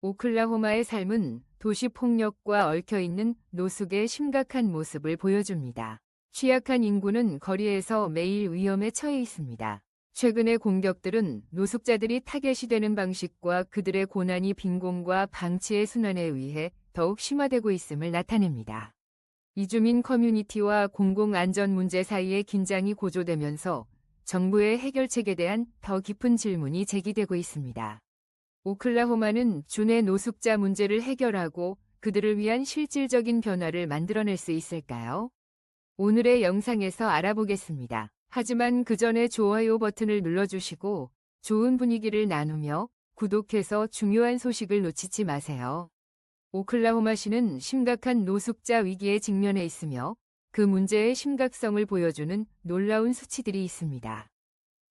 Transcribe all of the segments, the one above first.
오클라호마의 삶은 도시 폭력과 얽혀있는 노숙의 심각한 모습을 보여줍니다. 취약한 인구는 거리에서 매일 위험에 처해 있습니다. 최근의 공격들은 노숙자들이 타겟이 되는 방식과 그들의 고난이 빈곤과 방치의 순환에 의해 더욱 심화되고 있음을 나타냅니다. 이주민 커뮤니티와 공공안전 문제 사이의 긴장이 고조되면서 정부의 해결책에 대한 더 깊은 질문이 제기되고 있습니다. 오클라호마는 주내 노숙자 문제를 해결하고 그들을 위한 실질적인 변화를 만들어낼 수 있을까요? 오늘의 영상에서 알아보겠습니다. 하지만 그 전에 좋아요 버튼을 눌러주시고 좋은 분위기를 나누며 구독해서 중요한 소식을 놓치지 마세요. 오클라호마시는 심각한 노숙자 위기에 직면해 있으며 그 문제의 심각성을 보여주는 놀라운 수치들이 있습니다.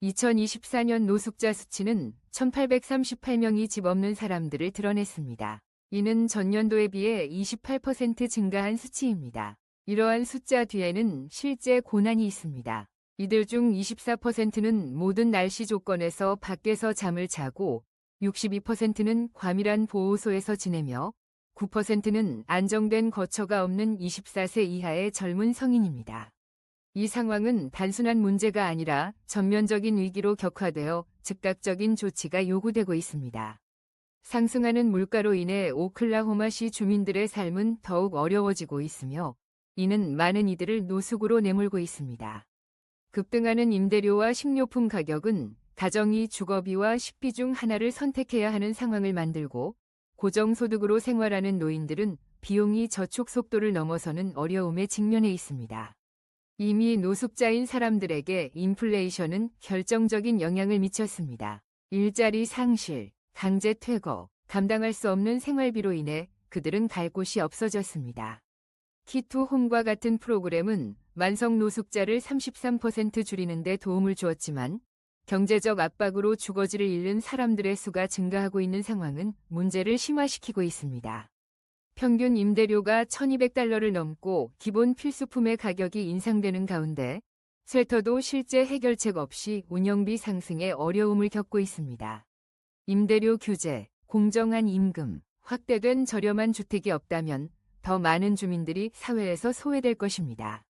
2024년 노숙자 수치는 1,838명이 집 없는 사람들을 드러냈습니다. 이는 전년도에 비해 28% 증가한 수치입니다. 이러한 숫자 뒤에는 실제 고난이 있습니다. 이들 중 24%는 모든 날씨 조건에서 밖에서 잠을 자고 62%는 과밀한 보호소에서 지내며 9%는 안정된 거처가 없는 24세 이하의 젊은 성인입니다. 이 상황은 단순한 문제가 아니라 전면적인 위기로 격화되어 즉각적인 조치가 요구되고 있습니다. 상승하는 물가로 인해 오클라호마시 주민들의 삶은 더욱 어려워지고 있으며 이는 많은 이들을 노숙으로 내몰고 있습니다. 급등하는 임대료와 식료품 가격은 가정이 주거비와 식비 중 하나를 선택해야 하는 상황을 만들고 고정소득으로 생활하는 노인들은 비용이 저축 속도를 넘어서는 어려움에 직면해 있습니다. 이미 노숙자인 사람들에게 인플레이션은 결정적인 영향을 미쳤습니다. 일자리 상실, 강제 퇴거, 감당할 수 없는 생활비로 인해 그들은 갈 곳이 없어졌습니다. 키투홈과 같은 프로그램은 만성 노숙자를 33% 줄이는 데 도움을 주었지만 경제적 압박으로 주거지를 잃는 사람들의 수가 증가하고 있는 상황은 문제를 심화시키고 있습니다. 평균 임대료가 $1,200를 넘고 기본 필수품의 가격이 인상되는 가운데 쉘터도 실제 해결책 없이 운영비 상승에 어려움을 겪고 있습니다. 임대료 규제, 공정한 임금, 확대된 저렴한 주택이 없다면 더 많은 주민들이 사회에서 소외될 것입니다.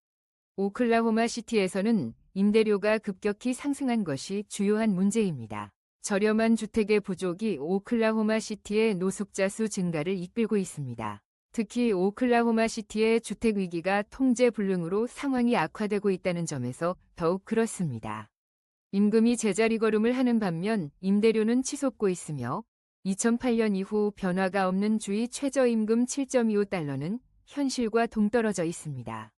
오클라호마 시티에서는 임대료가 급격히 상승한 것이 주요한 문제입니다. 저렴한 주택의 부족이 오클라호마 시티의 노숙자 수 증가를 이끌고 있습니다. 특히 오클라호마 시티의 주택 위기가 통제 불능으로 상황이 악화되고 있다는 점에서 더욱 그렇습니다. 임금이 제자리 걸음을 하는 반면 임대료는 치솟고 있으며 2008년 이후 변화가 없는 주의 최저임금 $7.25는 현실과 동떨어져 있습니다.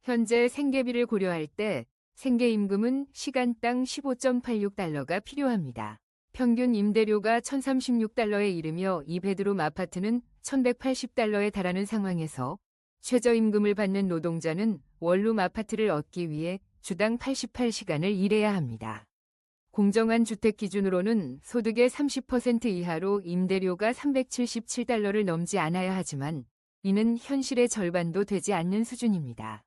현재 생계비를 고려할 때 생계임금은 시간당 $15.86가 필요합니다. 평균 임대료가 $1,036에 이르며 이 베드룸 아파트는 $1,180에 달하는 상황에서 최저임금을 받는 노동자는 원룸 아파트를 얻기 위해 주당 88시간을 일해야 합니다. 공정한 주택 기준으로는 소득의 30% 이하로 임대료가 $377를 넘지 않아야 하지만 이는 현실의 절반도 되지 않는 수준입니다.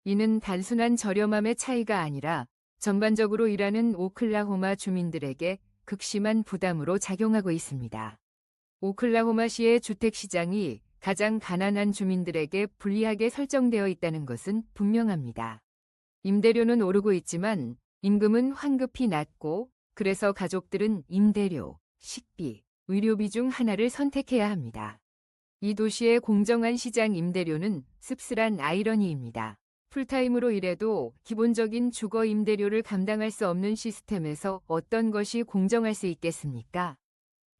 이는 단순한 저렴함의 차이가 아니라 전반적으로 일하는 오클라호마 주민들에게 극심한 부담으로 작용하고 있습니다. 오클라호마시의 주택시장이 가장 가난한 주민들에게 불리하게 설정되어 있다는 것은 분명합니다. 임대료는 오르고 있지만 임금은 황급히 낮고 그래서 가족들은 임대료, 식비, 의료비 중 하나를 선택해야 합니다. 이 도시의 공정한 시장 임대료는 씁쓸한 아이러니입니다. 풀타임으로 일해도 기본적인 주거 임대료를 감당할 수 없는 시스템에서 어떤 것이 공정할 수 있겠습니까?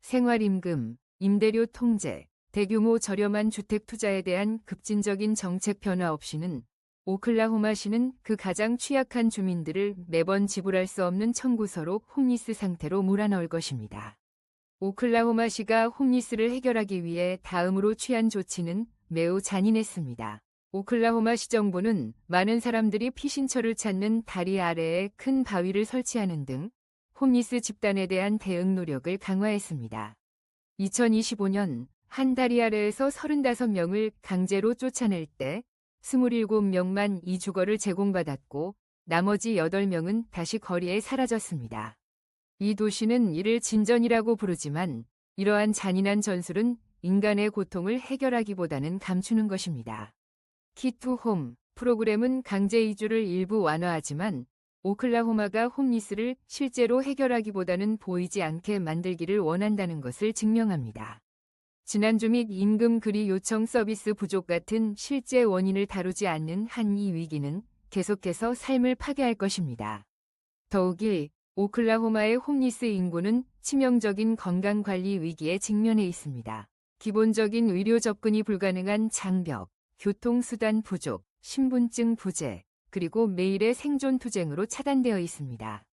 생활임금, 임대료 통제, 대규모 저렴한 주택 투자에 대한 급진적인 정책 변화 없이는 오클라호마시는 그 가장 취약한 주민들을 매번 지불할 수 없는 청구서로 홈리스 상태로 몰아넣을 것입니다. 오클라호마시가 홈리스를 해결하기 위해 다음으로 취한 조치는 매우 잔인했습니다. 오클라호마시 정부는 많은 사람들이 피신처를 찾는 다리 아래에 큰 바위를 설치하는 등 홈리스 집단에 대한 대응 노력을 강화했습니다. 2025년 한 다리 아래에서 35명을 강제로 쫓아낼 때 27명만 이 주거를 제공받았고 나머지 8명은 다시 거리에 사라졌습니다. 이 도시는 이를 진전이라고 부르지만 이러한 잔인한 전술은 인간의 고통을 해결하기보다는 감추는 것입니다. 키투홈 프로그램은 강제 이주를 일부 완화하지만 오클라호마가 홈리스를 실제로 해결하기보다는 보이지 않게 만들기를 원한다는 것을 증명합니다. 지난주 및 임금 그리 요청 서비스 부족 같은 실제 원인을 다루지 않는 한 이 위기는 계속해서 삶을 파괴할 것입니다. 더욱이 오클라호마의 홈리스 인구는 치명적인 건강관리 위기에 직면해 있습니다. 기본적인 의료 접근이 불가능한 장벽, 교통수단 부족, 신분증 부재, 그리고 매일의 생존 투쟁으로 차단되어 있습니다.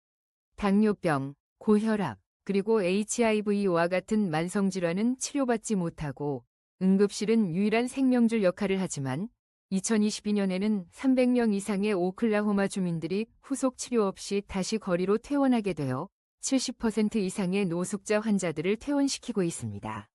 당뇨병, 고혈압, 그리고 HIV와 같은 만성질환은 치료받지 못하고 응급실은 유일한 생명줄 역할을 하지만 2022년에는 300명 이상의 오클라호마 주민들이 후속 치료 없이 다시 거리로 퇴원하게 되어 70% 이상의 노숙자 환자들을 퇴원시키고 있습니다.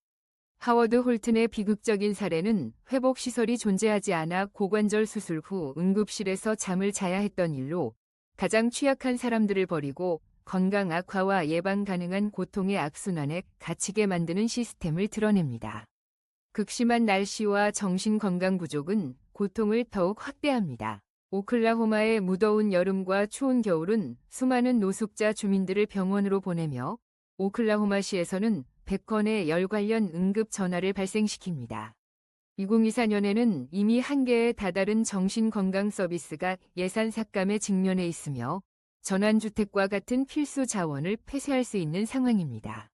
하워드 홀튼의 비극적인 사례는 회복시설이 존재하지 않아 고관절 수술 후 응급실에서 잠을 자야 했던 일로 가장 취약한 사람들을 버리고 건강 악화와 예방 가능한 고통의 악순환에 갇히게 만드는 시스템을 드러냅니다. 극심한 날씨와 정신건강 부족은 고통을 더욱 확대합니다. 오클라호마의 무더운 여름과 추운 겨울은 수많은 노숙자 주민들을 병원으로 보내며 오클라호마시에서는 100건의 열 관련 응급 전화를 발생시킵니다. 2024년에는 이미 한계에 다다른 정신건강 서비스가 예산 삭감에 직면해 있으며 전환주택과 같은 필수 자원을 폐쇄할 수 있는 상황입니다.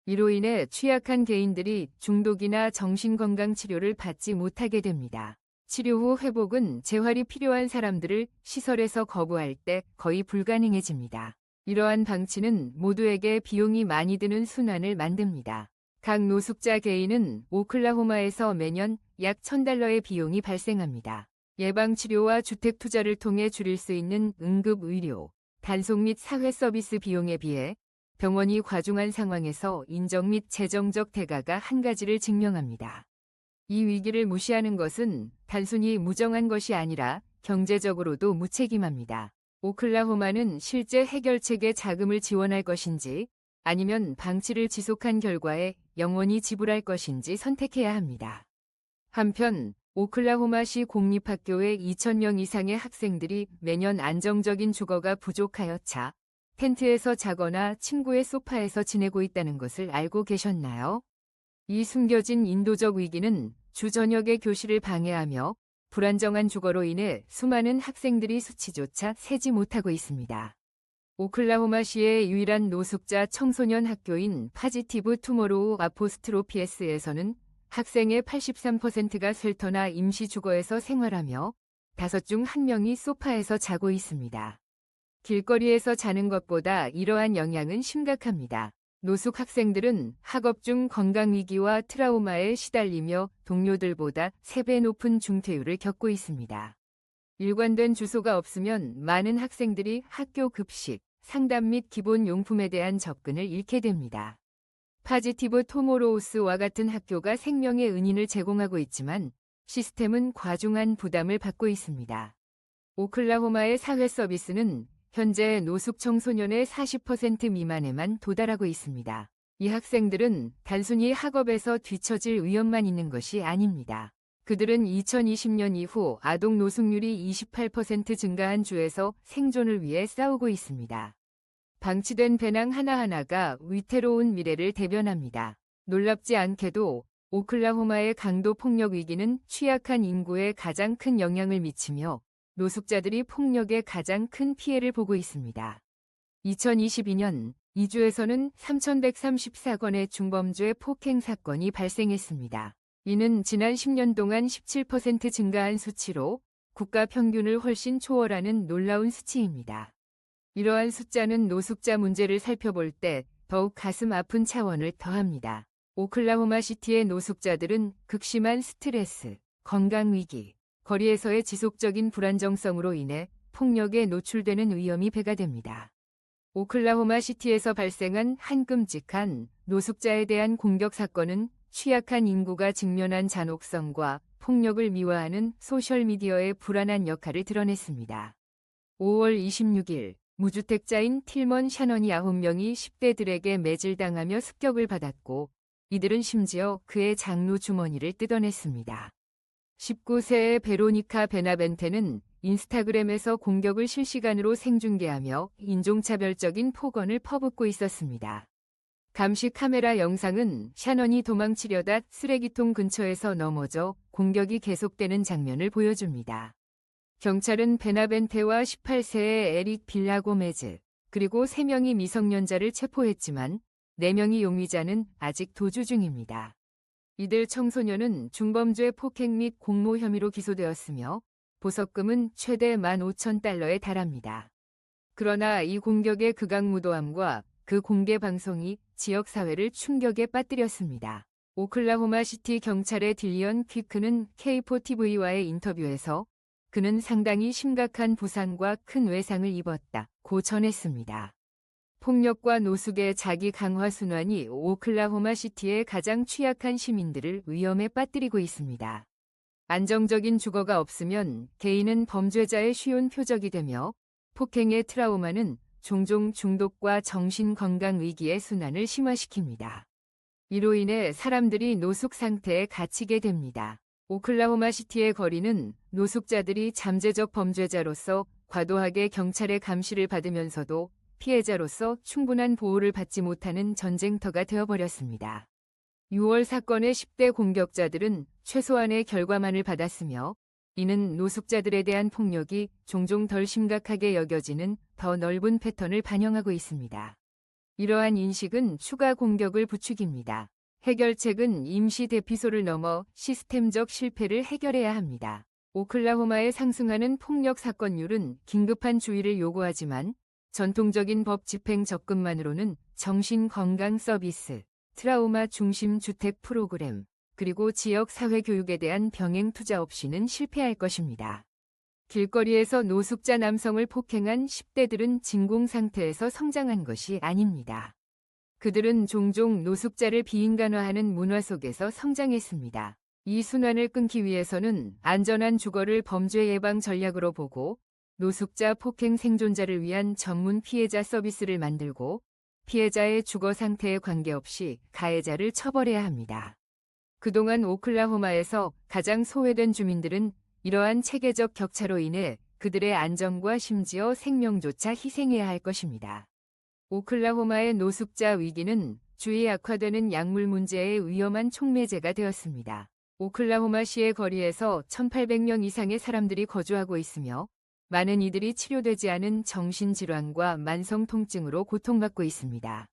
이로 인해 취약한 개인들이 중독이나 정신건강 치료를 받지 못하게 됩니다. 치료 후 회복은 재활이 필요한 사람들을 시설에서 거부할 때 거의 불가능해집니다. 이러한 방치는 모두에게 비용이 많이 드는 순환을 만듭니다. 각 노숙자 개인은 오클라호마에서 매년 약 $1,000의 비용이 발생합니다. 예방치료와 주택 투자를 통해 줄일 수 있는 응급의료, 단속 및 사회 서비스 비용에 비해 병원이 과중한 상황에서 인적 및 재정적 대가가 한 가지를 증명합니다. 이 위기를 무시하는 것은 단순히 무정한 것이 아니라 경제적으로도 무책임합니다. 오클라호마는 실제 해결책에 자금을 지원할 것인지 아니면 방치를 지속한 결과에 영원히 지불할 것인지 선택해야 합니다. 한편 오클라호마시 공립학교의 2,000명 이상의 학생들이 매년 안정적인 주거가 부족하여 차, 텐트에서 자거나 친구의 소파에서 지내고 있다는 것을 알고 계셨나요? 이 숨겨진 인도적 위기는 주 저녁의 교실을 방해하며 불안정한 주거로 인해 수많은 학생들이 수치조차 세지 못하고 있습니다. 오클라호마시의 유일한 노숙자 청소년 학교인 파지티브 투모로우 아포스트로피에스에서는 학생의 83%가 쉘터나 임시 주거에서 생활하며 5 중 1명이 소파에서 자고 있습니다. 길거리에서 자는 것보다 이러한 영향은 심각합니다. 노숙 학생들은 학업 중 건강위기와 트라우마에 시달리며 동료들보다 3배 높은 중퇴율을 겪고 있습니다. 일관된 주소가 없으면 많은 학생들이 학교 급식, 상담 및 기본 용품에 대한 접근을 잃게 됩니다. 파지티브 토모로우스와 같은 학교가 생명의 은인을 제공하고 있지만 시스템은 과중한 부담을 받고 있습니다. 오클라호마의 사회 서비스는 현재 노숙 청소년의 40% 미만에만 도달하고 있습니다. 이 학생들은 단순히 학업에서 뒤처질 위험만 있는 것이 아닙니다. 그들은 2020년 이후 아동 노숙률이 28% 증가한 주에서 생존을 위해 싸우고 있습니다. 방치된 배낭 하나하나가 위태로운 미래를 대변합니다. 놀랍지 않게도 오클라호마의 강도 폭력 위기는 취약한 인구에 가장 큰 영향을 미치며 노숙자들이 폭력에 가장 큰 피해를 보고 있습니다. 2022년 이 주에서는 3,134건의 중범죄 폭행 사건이 발생했습니다. 이는 지난 10년 동안 17% 증가한 수치로 국가 평균을 훨씬 초월하는 놀라운 수치입니다. 이러한 숫자는 노숙자 문제를 살펴볼 때 더욱 가슴 아픈 차원을 더합니다. 오클라호마 시티의 노숙자들은 극심한 스트레스, 건강위기, 거리에서의 지속적인 불안정성으로 인해 폭력에 노출되는 위험이 배가 됩니다. 오클라호마 시티에서 발생한 한 끔찍한 노숙자에 대한 공격 사건은 취약한 인구가 직면한 잔혹성과 폭력을 미화하는 소셜미디어의 불안한 역할을 드러냈습니다. 5월 26일 무주택자인 틸먼 샤넌이 9명이 10대들에게 매질당하며 습격을 받았고 이들은 심지어 그의 장로 주머니를 뜯어냈습니다. 19세의 베로니카 베나벤테는 인스타그램에서 공격을 실시간으로 생중계하며 인종차별적인 폭언을 퍼붓고 있었습니다. 감시 카메라 영상은 샤넌이 도망치려다 쓰레기통 근처에서 넘어져 공격이 계속되는 장면을 보여줍니다. 경찰은 베나벤테와 18세의 에릭 빌라고메즈, 그리고 3명의 미성년자를 체포했지만 4명의 용의자는 아직 도주 중입니다. 이들 청소년은 중범죄 폭행 및 공모 혐의로 기소되었으며 보석금은 최대 15,000달러에 달합니다. 그러나 이 공격의 극악무도함과 그 공개 방송이 지역사회를 충격에 빠뜨렸습니다. 오클라호마시티 경찰의 딜리언 퀴크는 K4TV와의 인터뷰에서 그는 상당히 심각한 부상과 큰 외상을 입었다고 전했습니다. 폭력과 노숙의 자기 강화 순환이 오클라호마시티의 가장 취약한 시민들을 위험에 빠뜨리고 있습니다. 안정적인 주거가 없으면 개인은 범죄자의 쉬운 표적이 되며 폭행의 트라우마는 종종 중독과 정신건강 위기의 순환을 심화시킵니다. 이로 인해 사람들이 노숙 상태에 갇히게 됩니다. 오클라호마시티의 거리는 노숙자들이 잠재적 범죄자로서 과도하게 경찰의 감시를 받으면서도 피해자로서 충분한 보호를 받지 못하는 전쟁터가 되어버렸습니다. 6월 사건의 10대 공격자들은 최소한의 결과만을 받았으며 이는 노숙자들에 대한 폭력이 종종 덜 심각하게 여겨지는 더 넓은 패턴을 반영하고 있습니다. 이러한 인식은 추가 공격을 부추깁니다. 해결책은 임시 대피소를 넘어 시스템적 실패를 해결해야 합니다. 오클라호마의 상승하는 폭력 사건율은 긴급한 주의를 요구하지만 전통적인 법 집행 접근만으로는 정신건강 서비스, 트라우마 중심 주택 프로그램, 그리고 지역 사회교육에 대한 병행 투자 없이는 실패할 것입니다. 길거리에서 노숙자 남성을 폭행한 10대들은 진공 상태에서 성장한 것이 아닙니다. 그들은 종종 노숙자를 비인간화하는 문화 속에서 성장했습니다. 이 순환을 끊기 위해서는 안전한 주거를 범죄 예방 전략으로 보고 노숙자 폭행 생존자를 위한 전문 피해자 서비스를 만들고 피해자의 주거 상태에 관계없이 가해자를 처벌해야 합니다. 그동안 오클라호마에서 가장 소외된 주민들은 이러한 체계적 격차로 인해 그들의 안전과 심지어 생명조차 희생해야 할 것입니다. 오클라호마의 노숙자 위기는 주의 악화되는 약물 문제의 위험한 촉매제가 되었습니다. 오클라호마시의 거리에서 1,800명 이상의 사람들이 거주하고 있으며 많은 이들이 치료되지 않은 정신질환과 만성 통증으로 고통받고 있습니다.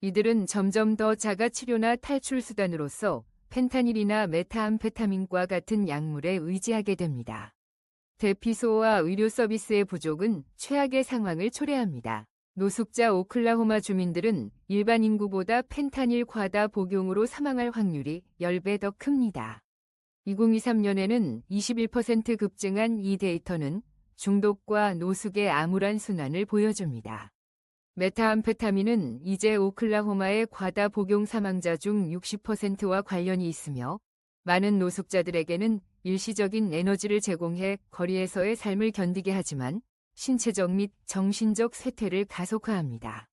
이들은 점점 더 자가 치료나 탈출 수단으로서 펜타닐이나 메타암페타민과 같은 약물에 의지하게 됩니다. 대피소와 의료 서비스의 부족은 최악의 상황을 초래합니다. 노숙자 오클라호마 주민들은 일반 인구보다 펜타닐 과다 복용으로 사망할 확률이 10배 더 큽니다. 2023년에는 21% 급증한 이 데이터는 중독과 노숙의 암울한 순환을 보여줍니다. 메타암페타민은 이제 오클라호마의 과다 복용 사망자 중 60%와 관련이 있으며 많은 노숙자들에게는 일시적인 에너지를 제공해 거리에서의 삶을 견디게 하지만 신체적 및 정신적 쇠퇴를 가속화합니다.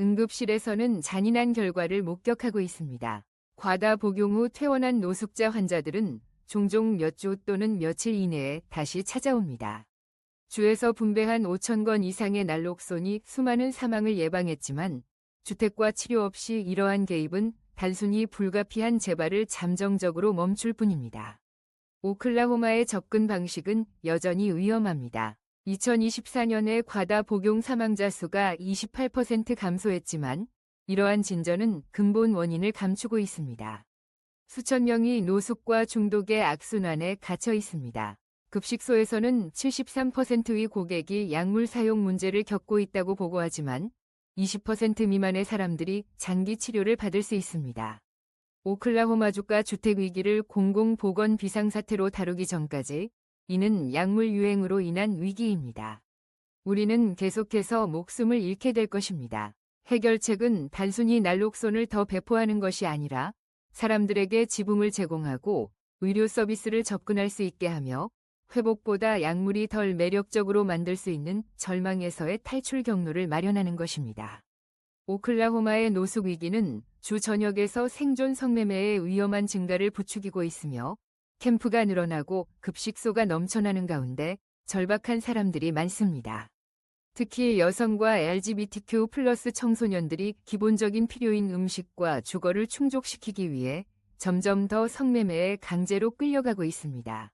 응급실에서는 잔인한 결과를 목격하고 있습니다. 과다 복용 후 퇴원한 노숙자 환자들은 종종 몇 주 또는 며칠 이내에 다시 찾아옵니다. 주에서 분배한 5,000건 이상의 날록손이 수많은 사망을 예방했지만 주택과 치료 없이 이러한 개입은 단순히 불가피한 재발을 잠정적으로 멈출 뿐입니다. 오클라호마의 접근 방식은 여전히 위험합니다. 2024년에 과다 복용 사망자 수가 28% 감소했지만 이러한 진전은 근본 원인을 감추고 있습니다. 수천 명이 노숙과 중독의 악순환에 갇혀 있습니다. 급식소에서는 73%의 고객이 약물 사용 문제를 겪고 있다고 보고하지만 20% 미만의 사람들이 장기 치료를 받을 수 있습니다. 오클라호마주가 주택 위기를 공공보건 비상사태로 다루기 전까지 이는 약물 유행으로 인한 위기입니다. 우리는 계속해서 목숨을 잃게 될 것입니다. 해결책은 단순히 날록손을 더 배포하는 것이 아니라 사람들에게 지붕을 제공하고 의료 서비스를 접근할 수 있게 하며 회복보다 약물이 덜 매력적으로 만들 수 있는 절망에서의 탈출 경로를 마련하는 것입니다. 오클라호마의 노숙 위기는 주 전역에서 생존 성매매의 위험한 증가를 부추기고 있으며 캠프가 늘어나고 급식소가 넘쳐나는 가운데 절박한 사람들이 많습니다. 특히 여성과 LGBTQ+ 청소년들이 기본적인 필요인 음식과 주거를 충족시키기 위해 점점 더 성매매에 강제로 끌려가고 있습니다.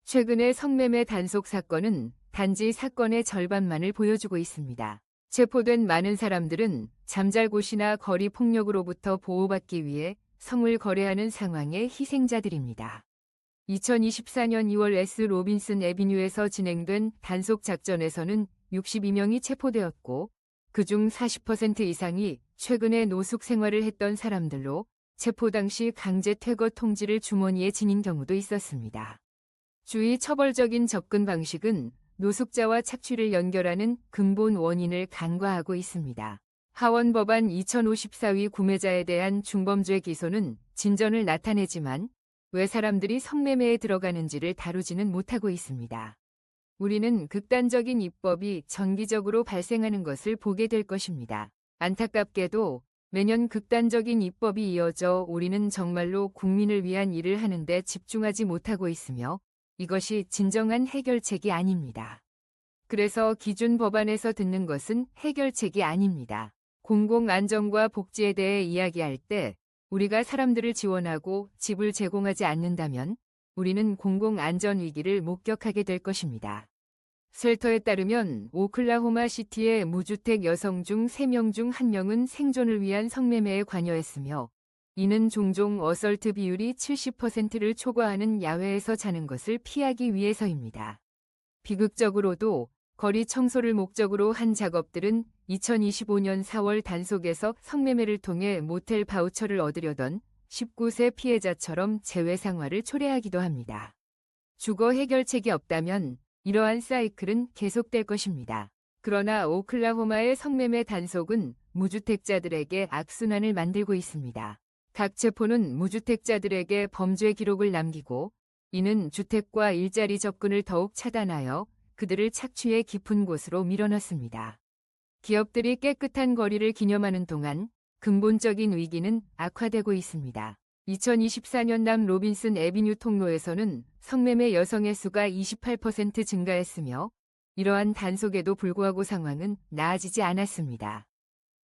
최근의 성매매 단속 사건은 단지 사건의 절반만을 보여주고 있습니다. 체포된 많은 사람들은 잠잘곳이나 거리 폭력으로부터 보호받기 위해 성을 거래하는 상황의 희생자들입니다. 2024년 2월 S 로빈슨 애비뉴에서 진행된 단속 작전에서는 62명이 체포되었고 그중 40% 이상이 최근에 노숙 생활을 했던 사람들로 체포 당시 강제 퇴거 통지를 주머니에 지닌 경우도 있었습니다. 주의 처벌적인 접근 방식은 노숙자와 착취를 연결하는 근본 원인을 간과하고 있습니다. 하원법안 2054위 구매자에 대한 중범죄 기소는 진전을 나타내지만 왜 사람들이 성매매에 들어가는지를 다루지는 못하고 있습니다. 우리는 극단적인 입법이 정기적으로 발생하는 것을 보게 될 것입니다. 안타깝게도 매년 극단적인 입법이 이어져 우리는 정말로 국민을 위한 일을 하는데 집중하지 못하고 있으며 이것이 진정한 해결책이 아닙니다. 그래서 기준 법안에서 듣는 것은 해결책이 아닙니다. 공공안전과 복지에 대해 이야기할 때 우리가 사람들을 지원하고 집을 제공하지 않는다면 우리는 공공안전 위기를 목격하게 될 것입니다. 셀터에 따르면 오클라호마 시티의 무주택 여성 중 3명 중 1명은 생존을 위한 성매매에 관여했으며 이는 종종 어설트 비율이 70%를 초과하는 야외에서 자는 것을 피하기 위해서입니다. 비극적으로도 거리 청소를 목적으로 한 작업들은 2025년 4월 단속에서 성매매를 통해 모텔 바우처를 얻으려던 19세 피해자처럼 재회 생활을 초래하기도 합니다. 주거 해결책이 없다면 이러한 사이클은 계속될 것입니다. 그러나 오클라호마의 성매매 단속은 무주택자들에게 악순환을 만들고 있습니다. 각 체포는 무주택자들에게 범죄 기록을 남기고 이는 주택과 일자리 접근을 더욱 차단하여 그들을 착취의 깊은 곳으로 밀어넣습니다. 기업들이 깨끗한 거리를 기념하는 동안 근본적인 위기는 악화되고 있습니다. 2024년 남 로빈슨 애비뉴 통로에서는 성매매 여성의 수가 28% 증가했으며 이러한 단속에도 불구하고 상황은 나아지지 않았습니다.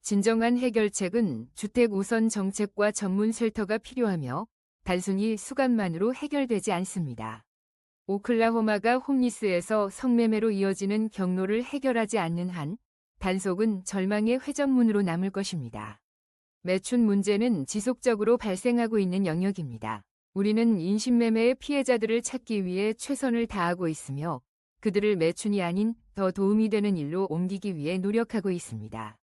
진정한 해결책은 주택 우선 정책과 전문 쉘터가 필요하며 단순히 수감만으로 해결되지 않습니다. 오클라호마가 홈리스에서 성매매로 이어지는 경로를 해결하지 않는 한 단속은 절망의 회전문으로 남을 것입니다. 매춘 문제는 지속적으로 발생하고 있는 영역입니다. 우리는 인신매매의 피해자들을 찾기 위해 최선을 다하고 있으며 그들을 매춘이 아닌 더 도움이 되는 일로 옮기기 위해 노력하고 있습니다.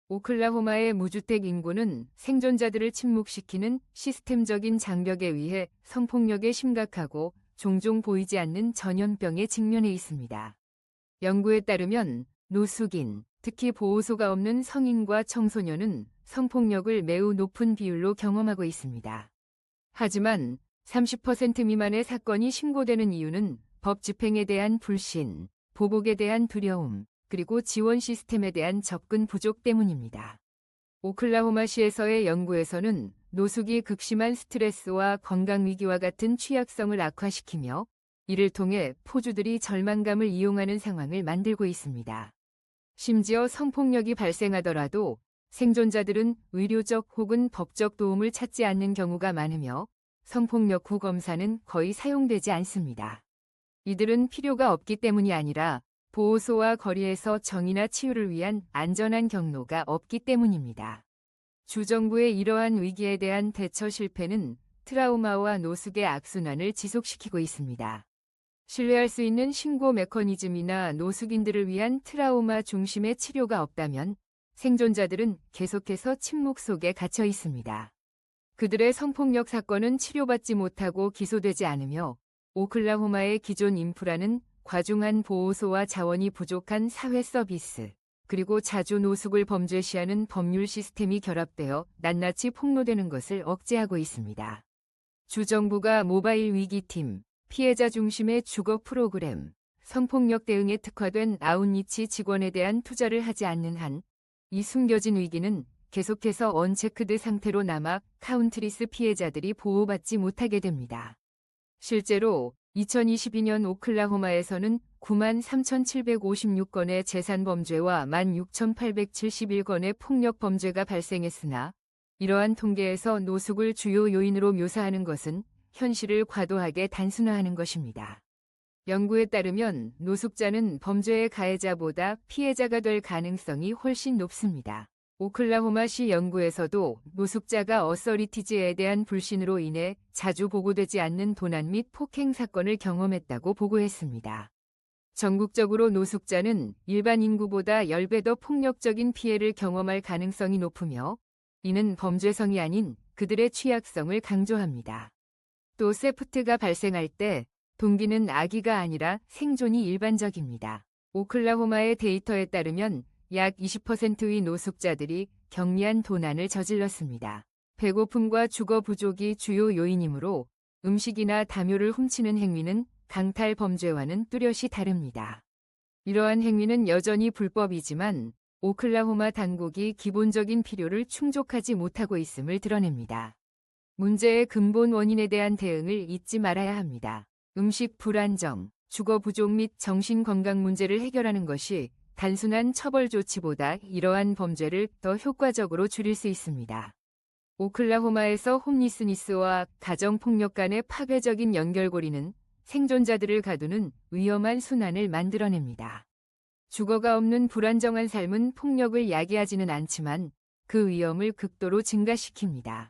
오클라호마의 무주택 인구는 생존자들을 침묵시키는 시스템적인 장벽에 의해 성폭력에 심각하고 종종 보이지 않는 전염병에 직면해 있습니다. 연구에 따르면 노숙인, 특히 보호소가 없는 성인과 청소년은 성폭력을 매우 높은 비율로 경험하고 있습니다. 하지만 30% 미만의 사건이 신고되는 이유는 법 집행에 대한 불신, 보복에 대한 두려움, 그리고 지원 시스템에 대한 접근 부족 때문입니다. 오클라호마시에서의 연구에서는 노숙이 극심한 스트레스와 건강 위기와 같은 취약성을 악화시키며 이를 통해 포주들이 절망감을 이용하는 상황을 만들고 있습니다. 심지어 성폭력이 발생하더라도 생존자들은 의료적 혹은 법적 도움을 찾지 않는 경우가 많으며 성폭력 후 검사는 거의 사용되지 않습니다. 이들은 필요가 없기 때문이 아니라 보호소와 거리에서 정의나 치유를 위한 안전한 경로가 없기 때문입니다. 주정부의 이러한 위기에 대한 대처 실패는 트라우마와 노숙의 악순환을 지속시키고 있습니다. 신뢰할 수 있는 신고 메커니즘이나 노숙인들을 위한 트라우마 중심의 치료가 없다면 생존자들은 계속해서 침묵 속에 갇혀 있습니다. 그들의 성폭력 사건은 치료받지 못하고 기소되지 않으며 오클라호마의 기존 인프라는 과중한 보호소와 자원이 부족한 사회 서비스, 그리고 자주 노숙을 범죄시하는 법률 시스템이 결합되어 낱낱이 폭로되는 것을 억제하고 있습니다. 주정부가 모바일 위기팀, 피해자 중심의 주거 프로그램, 성폭력 대응에 특화된 아웃리치 직원에 대한 투자를 하지 않는 한 이 숨겨진 위기는 계속해서 언체크드 상태로 남아 카운트리스 피해자들이 보호받지 못하게 됩니다. 실제로 2022년 오클라호마에서는 93,756건의 재산 범죄와 16,871건의 폭력 범죄가 발생했으나 이러한 통계에서 노숙을 주요 요인으로 묘사하는 것은 현실을 과도하게 단순화하는 것입니다. 연구에 따르면 노숙자는 범죄의 가해자보다 피해자가 될 가능성이 훨씬 높습니다. 오클라호마시 연구에서도 노숙자가 어서리티즈에 대한 불신으로 인해 자주 보고되지 않는 도난 및 폭행 사건을 경험했다고 보고했습니다. 전국적으로 노숙자는 일반 인구보다 10배 더 폭력적인 피해를 경험할 가능성이 높으며 이는 범죄성이 아닌 그들의 취약성을 강조합니다. 또 세프트가 발생할 때 동기는 악의가 아니라 생존이 일반적입니다. 오클라호마의 데이터에 따르면 약 20%의 노숙자들이 경미한 도난을 저질렀습니다. 배고픔과 주거 부족이 주요 요인이므로 음식이나 담요를 훔치는 행위는 강탈 범죄와는 뚜렷이 다릅니다. 이러한 행위는 여전히 불법이지만 오클라호마 당국이 기본적인 필요를 충족하지 못하고 있음을 드러냅니다. 문제의 근본 원인에 대한 대응을 잊지 말아야 합니다. 음식 불안정, 주거 부족 및 정신건강 문제를 해결하는 것이 단순한 처벌 조치보다 이러한 범죄를 더 효과적으로 줄일 수 있습니다. 오클라호마에서 홈리스니스와 가정폭력 간의 파괴적인 연결고리는 생존자들을 가두는 위험한 순환을 만들어냅니다. 주거가 없는 불안정한 삶은 폭력을 야기하지는 않지만 그 위험을 극도로 증가시킵니다.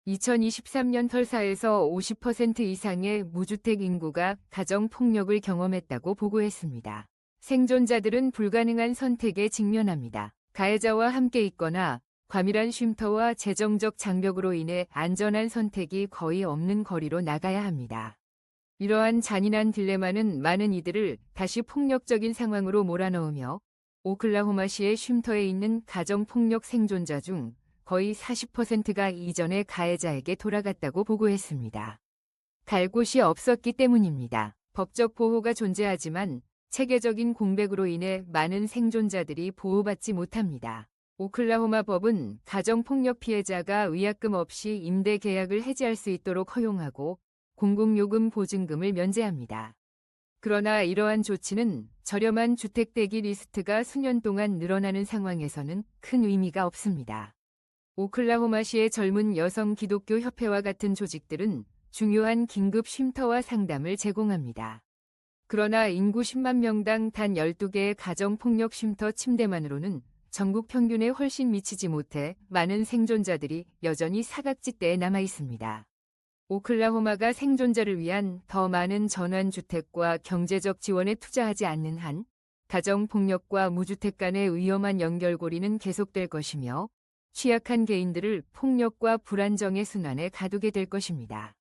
2023년 털사에서 50% 이상의 무주택 인구가 가정폭력을 경험했다고 보고했습니다. 생존자들은 불가능한 선택에 직면합니다. 가해자와 함께 있거나 과밀한 쉼터와 재정적 장벽으로 인해 안전한 선택이 거의 없는 거리로 나가야 합니다. 이러한 잔인한 딜레마는 많은 이들을 다시 폭력적인 상황으로 몰아넣으며 오클라호마시의 쉼터에 있는 가정폭력 생존자 중 거의 40%가 이전의 가해자에게 돌아갔다고 보고했습니다. 갈 곳이 없었기 때문입니다. 법적 보호가 존재하지만 체계적인 공백으로 인해 많은 생존자들이 보호받지 못합니다. 오클라호마 법은 가정폭력 피해자가 위약금 없이 임대 계약을 해지할 수 있도록 허용하고 공공요금 보증금을 면제합니다. 그러나 이러한 조치는 저렴한 주택 대기 리스트가 수년 동안 늘어나는 상황에서는 큰 의미가 없습니다. 오클라호마시의 젊은 여성 기독교 협회와 같은 조직들은 중요한 긴급 쉼터와 상담을 제공합니다. 그러나 인구 10만 명당 단 12개의 가정폭력 쉼터 침대만으로는 전국 평균에 훨씬 미치지 못해 많은 생존자들이 여전히 사각지대에 남아 있습니다. 오클라호마가 생존자를 위한 더 많은 전환주택과 경제적 지원에 투자하지 않는 한 가정폭력과 무주택 간의 위험한 연결고리는 계속될 것이며 취약한 개인들을 폭력과 불안정의 순환에 가두게 될 것입니다.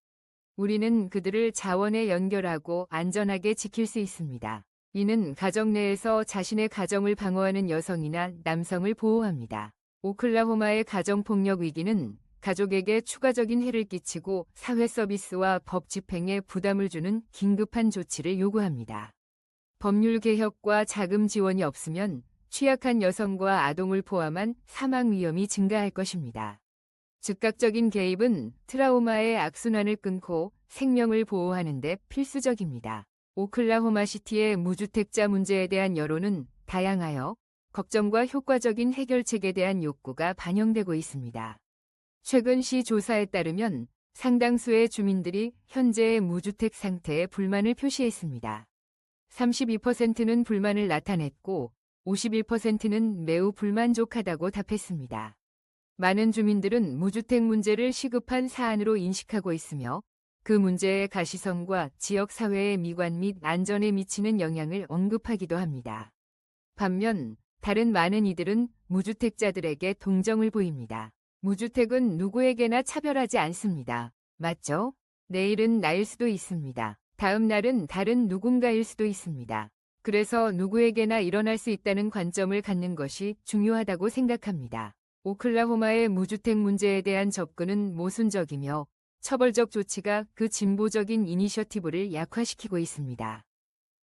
우리는 그들을 자원에 연결하고 안전하게 지킬 수 있습니다. 이는 가정 내에서 자신의 가정을 방어하는 여성이나 남성을 보호합니다. 오클라호마의 가정폭력 위기는 가족에게 추가적인 해를 끼치고 사회 서비스와 법 집행에 부담을 주는 긴급한 조치를 요구합니다. 법률 개혁과 자금 지원이 없으면 취약한 여성과 아동을 포함한 사망 위험이 증가할 것입니다. 즉각적인 개입은 트라우마의 악순환을 끊고 생명을 보호하는 데 필수적입니다. 오클라호마시티의 무주택자 문제에 대한 여론은 다양하여 걱정과 효과적인 해결책에 대한 욕구가 반영되고 있습니다. 최근 시 조사에 따르면 상당수의 주민들이 현재의 무주택 상태에 불만을 표시했습니다. 32%는 불만을 나타냈고 51%는 매우 불만족하다고 답했습니다. 많은 주민들은 무주택 문제를 시급한 사안으로 인식하고 있으며 그 문제의 가시성과 지역 사회의 미관 및 안전에 미치는 영향을 언급하기도 합니다. 반면 다른 많은 이들은 무주택자들에게 동정을 보입니다. 무주택은 누구에게나 차별하지 않습니다. 맞죠? 내일은 나일 수도 있습니다. 다음 날은 다른 누군가일 수도 있습니다. 그래서 누구에게나 일어날 수 있다는 관점을 갖는 것이 중요하다고 생각합니다. 오클라호마의 무주택 문제에 대한 접근은 모순적이며 처벌적 조치가 그 진보적인 이니셔티브를 약화시키고 있습니다.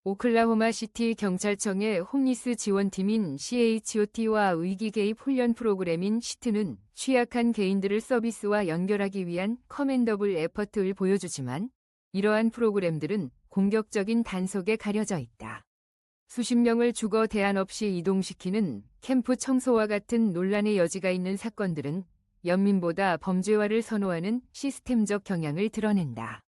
오클라호마 시티 경찰청의 홈리스 지원팀인 CHOT와 위기 개입 훈련 프로그램인 시트는 취약한 개인들을 서비스와 연결하기 위한 커맨더블 에퍼트를 보여주지만 이러한 프로그램들은 공격적인 단속에 가려져 있다. 수십 명을 주거 대안 없이 이동시키는 캠프 청소와 같은 논란의 여지가 있는 사건들은 연민보다 범죄화를 선호하는 시스템적 경향을 드러낸다.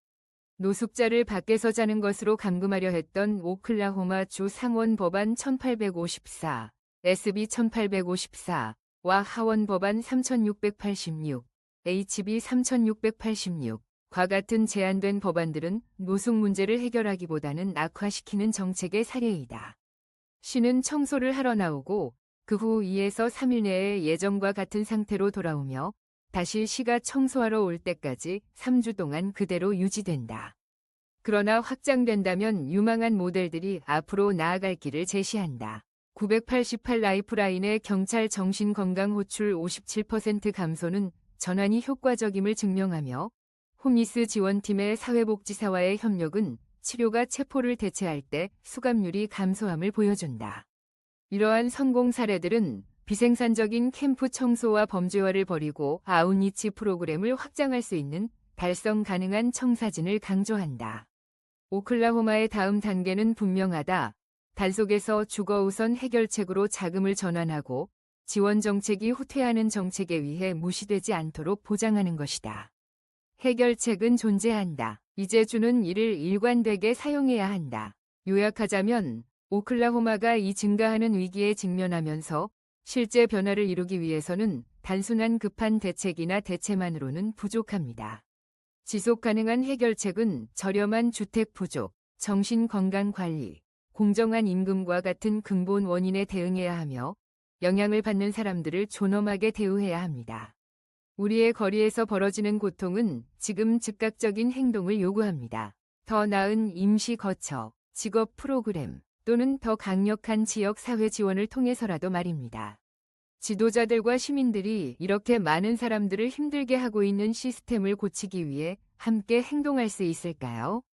노숙자를 밖에서 자는 것으로 감금하려 했던 오클라호마주 상원 법안 1854, SB 1854와 하원 법안 3686, HB 3686과 같은 제안된 법안들은 노숙 문제를 해결하기보다는 악화시키는 정책의 사례이다. 시는 청소를 하러 나오고 그 후 2에서 3일 내에 예전과 같은 상태로 돌아오며 다시 시가 청소하러 올 때까지 3주 동안 그대로 유지된다. 그러나 확장된다면 유망한 모델들이 앞으로 나아갈 길을 제시한다. 988 라이프라인의 경찰 정신건강 호출 57% 감소는 전환이 효과적임을 증명하며 홈리스 지원팀의 사회복지사와의 협력은 치료가 체포를 대체할 때 수감률이 감소함을 보여준다. 이러한 성공 사례들은 비생산적인 캠프 청소와 범죄화를 벌이고 아웃리치 프로그램을 확장할 수 있는 달성 가능한 청사진을 강조한다. 오클라호마의 다음 단계는 분명하다. 단속에서 주거 우선 해결책으로 자금을 전환하고 지원 정책이 후퇴하는 정책에 의해 무시되지 않도록 보장하는 것이다. 해결책은 존재한다. 이제 주는 이를 일관되게 사용해야 한다. 요약하자면 오클라호마가 이 증가하는 위기에 직면하면서 실제 변화를 이루기 위해서는 단순한 급한 대책이나 대체만으로는 부족합니다. 지속 가능한 해결책은 저렴한 주택 부족, 정신건강관리, 공정한 임금과 같은 근본 원인에 대응해야 하며 영향을 받는 사람들을 존엄하게 대우해야 합니다. 우리의 거리에서 벌어지는 고통은 지금 즉각적인 행동을 요구합니다. 더 나은 임시 거처, 직업 프로그램, 또는 더 강력한 지역 사회 지원을 통해서라도 말입니다. 지도자들과 시민들이 이렇게 많은 사람들을 힘들게 하고 있는 시스템을 고치기 위해 함께 행동할 수 있을까요?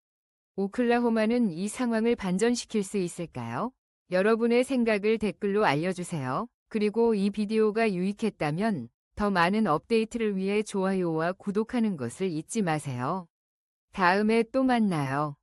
오클라호마는 이 상황을 반전시킬 수 있을까요? 여러분의 생각을 댓글로 알려주세요. 그리고 이 비디오가 유익했다면 더 많은 업데이트를 위해 좋아요와 구독하는 것을 잊지 마세요. 다음에 또 만나요.